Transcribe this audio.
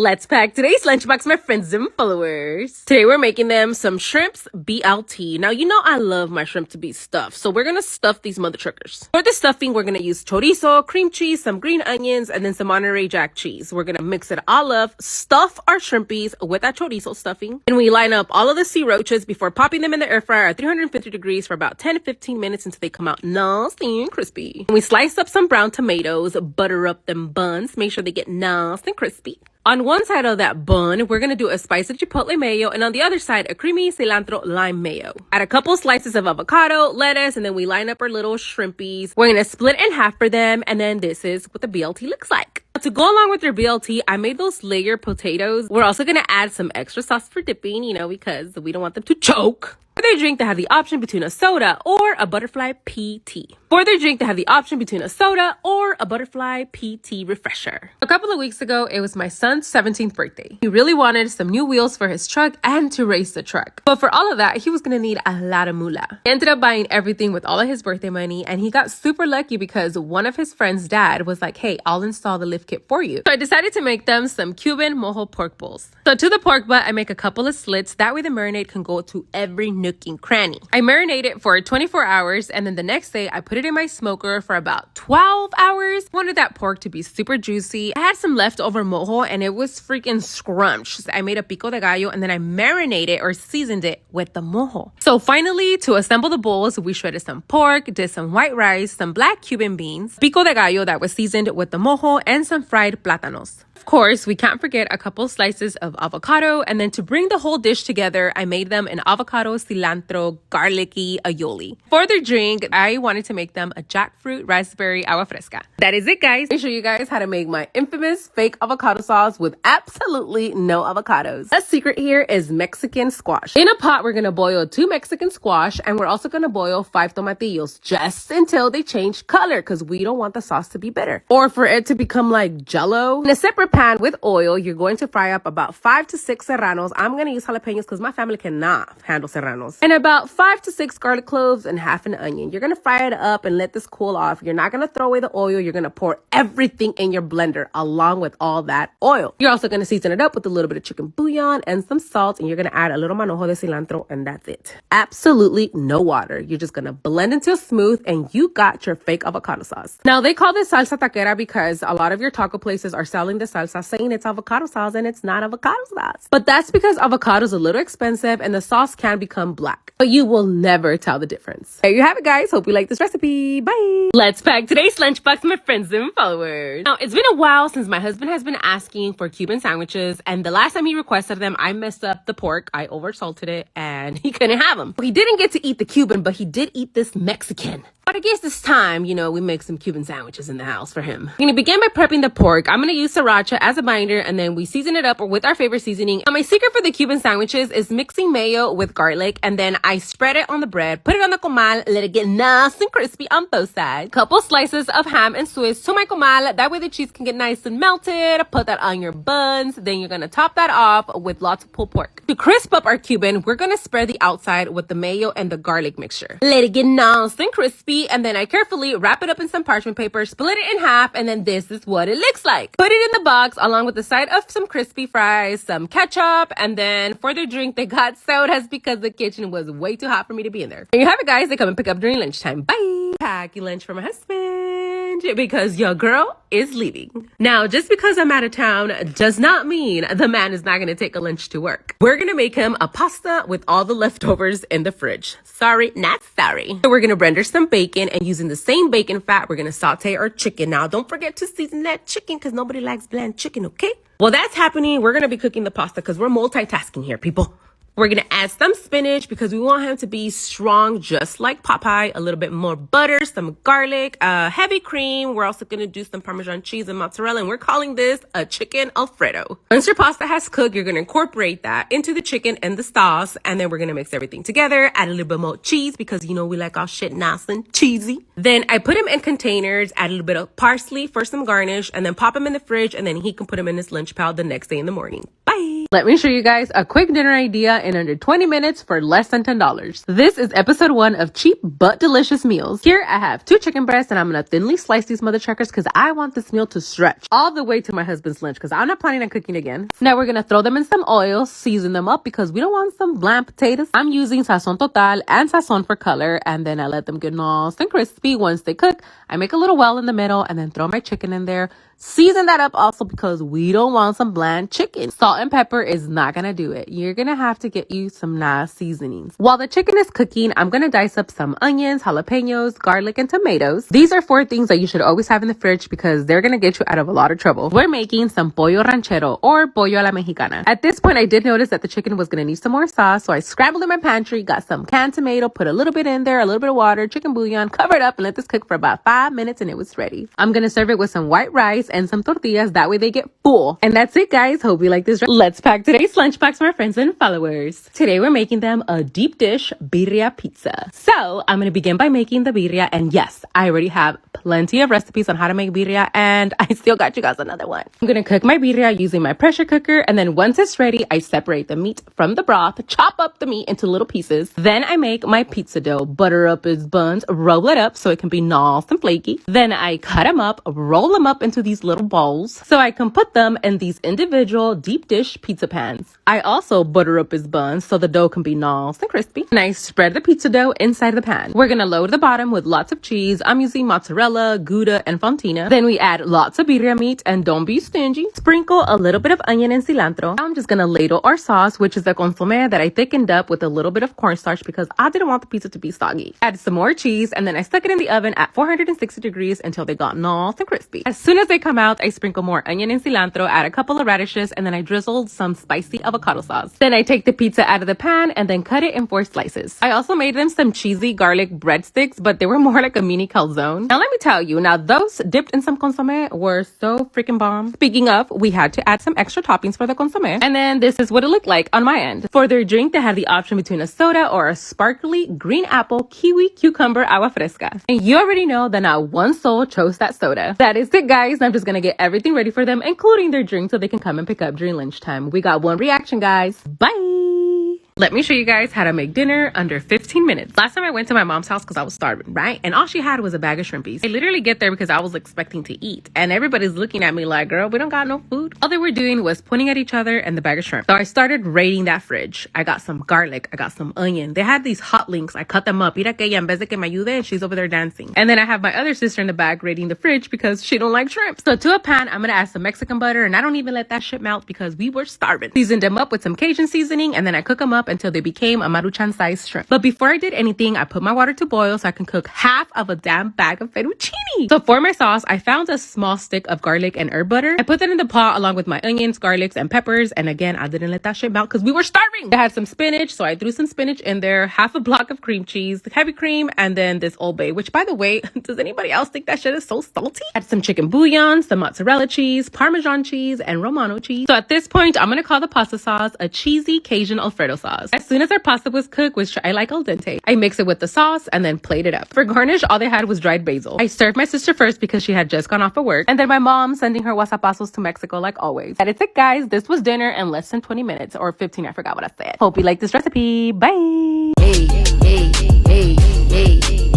Let's pack today's lunchbox, my friends and followers. Today we're making them some shrimps BLT. Now, you know I love my shrimp to be stuffed, so we're gonna stuff these mother truckers. For the stuffing, we're gonna use chorizo, cream cheese, some green onions, and then some Monterey Jack cheese. We're gonna mix it all up, stuff our shrimpies with that chorizo stuffing, and we line up all of the sea roaches before popping them in the air fryer at 350 degrees for about 10 to 15 minutes until they come out nasty and crispy. And we slice up some brown tomatoes, butter up them buns, make sure they get nice and crispy. On one side of that bun, we're gonna do a spicy chipotle mayo, and on the other side, a creamy cilantro lime mayo. Add a couple slices of avocado, lettuce, and then we line up our little shrimpies. We're gonna split in half for them, and then this is what the BLT looks like. To go along with your BLT, I made those layer potatoes. We're also gonna add some extra sauce for dipping, because we don't want them to choke. For their drink, they have the option between a soda or a butterfly PT. For their drink, they have the option between a soda or a butterfly PT refresher. A couple of weeks ago, it was my son's 17th birthday. He really wanted some new wheels for his truck and to race the truck. But for all of that, he was gonna need a lot of moolah. He ended up buying everything with all of his birthday money, and he got super lucky because one of his friends' dad was like, hey, I'll install the lift kit for you. So I decided to make them some Cuban mojo pork bowls. So to the pork butt, I make a couple of slits. That way the marinade can go to every nook and cranny. I marinate it for 24 hours, and then the next day I put it in my smoker for about 12 hours. I wanted that pork to be super juicy. I had some leftover mojo and it was freaking scrumptious. I made a pico de gallo and then I marinated or seasoned it with the mojo. So finally, to assemble the bowls, we shredded some pork, did some white rice, some black Cuban beans, pico de gallo that was seasoned with the mojo, and some fried plátanos. Of course, we can't forget a couple slices of avocado, and then to bring the whole dish together, I made them an avocado, cilantro, garlicky aioli. For their drink, I wanted to make them a jackfruit raspberry agua fresca. That is it, guys. I'll show you guys how to make my infamous fake avocado sauce with absolutely no avocados. The secret here is Mexican squash. In a pot, we're gonna boil 2 Mexican squash, and we're also gonna boil 5 tomatillos just until they change color, because we don't want the sauce to be bitter or for it to become like jello. In a separate pan with oil, you're going to fry up about 5 to 6 serranos. I'm going to use jalapenos because my family cannot handle serranos. And about 5 to 6 garlic cloves and half an onion. You're going to fry it up and let this cool off. You're not going to throw away the oil. You're going to pour everything in your blender along with all that oil. You're also going to season it up with a little bit of chicken bouillon and some salt, and you're going to add a little manojo de cilantro, and that's it. Absolutely no water. You're just going to blend until smooth, and you got your fake avocado sauce. Now, they call this salsa taquera because a lot of your taco places are selling the salsa saying it's avocado sauce, and it's not avocado sauce. But that's because avocado is a little expensive and the sauce can become black, but you will never tell the difference. There you have it, guys. Hope you like this recipe. Bye. Let's pack today's lunchbox, my friends and followers. Now, it's been a while since my husband has been asking for Cuban sandwiches, and the last time he requested them, I messed up the pork. I oversalted it and he couldn't have them. He didn't get to eat the Cuban, but he did eat this Mexican. But I guess this time, we make some Cuban sandwiches in the house for him. I'm gonna begin by prepping the pork. I'm gonna use sriracha as a binder, and then we season it up with our favorite seasoning. Now, my secret for the Cuban sandwiches is mixing mayo with garlic, and then I spread it on the bread, put it on the comal, let it get nice and crispy on both sides. Couple slices of ham and Swiss to my comal. That way the cheese can get nice and melted. Put that on your buns. Then you're gonna top that off with lots of pulled pork. To crisp up our Cuban, we're gonna spread the outside with the mayo and the garlic mixture. Let it get nice and crispy, and then I carefully wrap it up in some parchment paper, split it in half, and then this is what it looks like. Put it in the box along with the side of some crispy fries, some ketchup, and then for their drink, they got sodas because the kitchen was way too hot for me to be in there. There you have it, guys. They come and pick up during lunchtime. Bye. Pack your lunch for my husband because your girl is leaving. Now, just because I'm out of town does not mean the man is not going to take a lunch to work. We're going to make him a pasta with all the leftovers in the fridge. Sorry, not sorry. So we're going to render some bacon, and using the same bacon fat, we're going to saute our chicken. Now, don't forget to season that chicken because nobody likes bland chicken, okay? Well, that's happening. We're going to be cooking the pasta because we're multitasking here, people. We're going to add some spinach because we want him to be strong, just like Popeye. A little bit more butter, some garlic, heavy cream. We're also going to do some Parmesan cheese and mozzarella, and we're calling this a chicken Alfredo. Once your pasta has cooked, you're going to incorporate that into the chicken and the sauce, and then we're going to mix everything together. Add a little bit more cheese because, we like our shit nice and cheesy. Then I put him in containers, add a little bit of parsley for some garnish, and then pop him in the fridge, and then he can put him in his lunch pail the next day in the morning. Bye. Let me show you guys a quick dinner idea in under 20 minutes for less than $10. This is episode 1 of cheap but delicious meals. Here I have 2 chicken breasts and I'm gonna thinly slice these mother truckers because I want this meal to stretch all the way to my husband's lunch because I'm not planning on cooking again. Now we're gonna throw them in some oil, season them up because we don't want some bland potatoes. I'm using Sazon Total and Sazon for color, and then I let them get nice and crispy. Once they cook, I make a little well in the middle and then throw my chicken in there. Season that up also because we don't want some bland chicken. Salt and pepper is not gonna do it. You're gonna have to get you some nice seasonings. While the chicken is cooking, I'm gonna dice up some onions, jalapenos, garlic, and tomatoes. These are 4 things that you should always have in the fridge because they're gonna get you out of a lot of trouble. We're making some pollo ranchero or pollo a la mexicana. At this point, I did notice that the chicken was gonna need some more sauce, so I scrambled in my pantry, got some canned tomato, put a little bit in there, a little bit of water, chicken bouillon, cover it up, and let this cook for about 5 minutes, and it was ready. I'm gonna serve it with some white rice and some tortillas. That way they get full. And that's it, guys. Hope you like this. Let's pack today's lunchbox for our friends and followers. Today we're making them a deep dish birria pizza. So I'm gonna begin by making the birria, and yes, I already have plenty of recipes on how to make birria, and I still got you guys another one. I'm gonna cook my birria using my pressure cooker, and then once it's ready, I separate the meat from the broth, chop up the meat into little pieces. Then I make my pizza dough, butter up its buns, roll it up so it can be nice and flaky. Then I cut them up, roll them up into these little bowls so I can put them in these individual deep dish pizza pans. I also butter up his buns so the dough can be nice and crispy. And I spread the pizza dough inside the pan. We're gonna load the bottom with lots of cheese. I'm using mozzarella, Gouda, and Fontina. Then we add lots of birria meat, and don't be stingy. Sprinkle a little bit of onion and cilantro. I'm just gonna ladle our sauce, which is a consomme that I thickened up with a little bit of cornstarch because I didn't want the pizza to be soggy. Add some more cheese, and then I stuck it in the oven at 460 degrees until they got nice and crispy. As soon as they come out, I sprinkle more onion and cilantro, add a couple of radishes, and then I drizzled some spicy avocado sauce. Then I take the pizza out of the pan and then cut it in 4 slices. I also made them some cheesy garlic breadsticks, but they were more like a mini calzone. Now let me tell you, now those dipped in some consomme were so freaking bomb. Speaking of, we had to add some extra toppings for the consomme. And then this is what it looked like on my end. For their drink, they had the option between a soda or a sparkly green apple, kiwi, cucumber, agua fresca. And you already know that not one soul chose that soda. That is it, guys. I'm just gonna get everything ready for them, including their drink, so they can come and pick up during lunchtime. We got 1 reaction, guys. Bye! Let me show you guys how to make dinner under 15 minutes. Last time I went to my mom's house because I was starving, right? And all she had was a bag of shrimpies. I literally get there because I was expecting to eat. And everybody's looking at me like, girl, we don't got no food. All they were doing was pointing at each other and the bag of shrimp. So I started raiding that fridge. I got some garlic. I got some onion. They had these hot links. I cut them up. Mira que ella en vez de que me ayude, and she's over there dancing. And then I have my other sister in the back raiding the fridge because she don't like shrimp. So to a pan, I'm gonna add some Mexican butter, and I don't even let that shit melt because we were starving. Seasoned them up with some Cajun seasoning, and then I cook them up until they became a Maruchan sized shrimp. But before I did anything, I put my water to boil so I can cook half of a damn bag of fettuccine. So for my sauce, I found a small stick of garlic and herb butter. I put that in the pot along with my onions, garlics, and peppers. And again, I didn't let that shit melt because we were starving. I had some spinach, so I threw some spinach in there, half a block of cream cheese, heavy cream, and then this Old Bay, which by the way, does anybody else think that shit is so salty? Add some chicken bouillon, some mozzarella cheese, Parmesan cheese, and Romano cheese. So at this point, I'm gonna call the pasta sauce a cheesy Cajun Alfredo sauce. As soon as our pasta was cooked, which I like al dente, I mix it with the sauce and then plate it up. For garnish, all they had was dried basil. I served my sister first because she had just gone off of work, and then my mom sending her WhatsAppazos to Mexico like always. That is it, guys. This was dinner in less than 20 minutes or 15. I forgot what I said. Hope you like this recipe. Bye. Hey, hey, hey, hey, hey.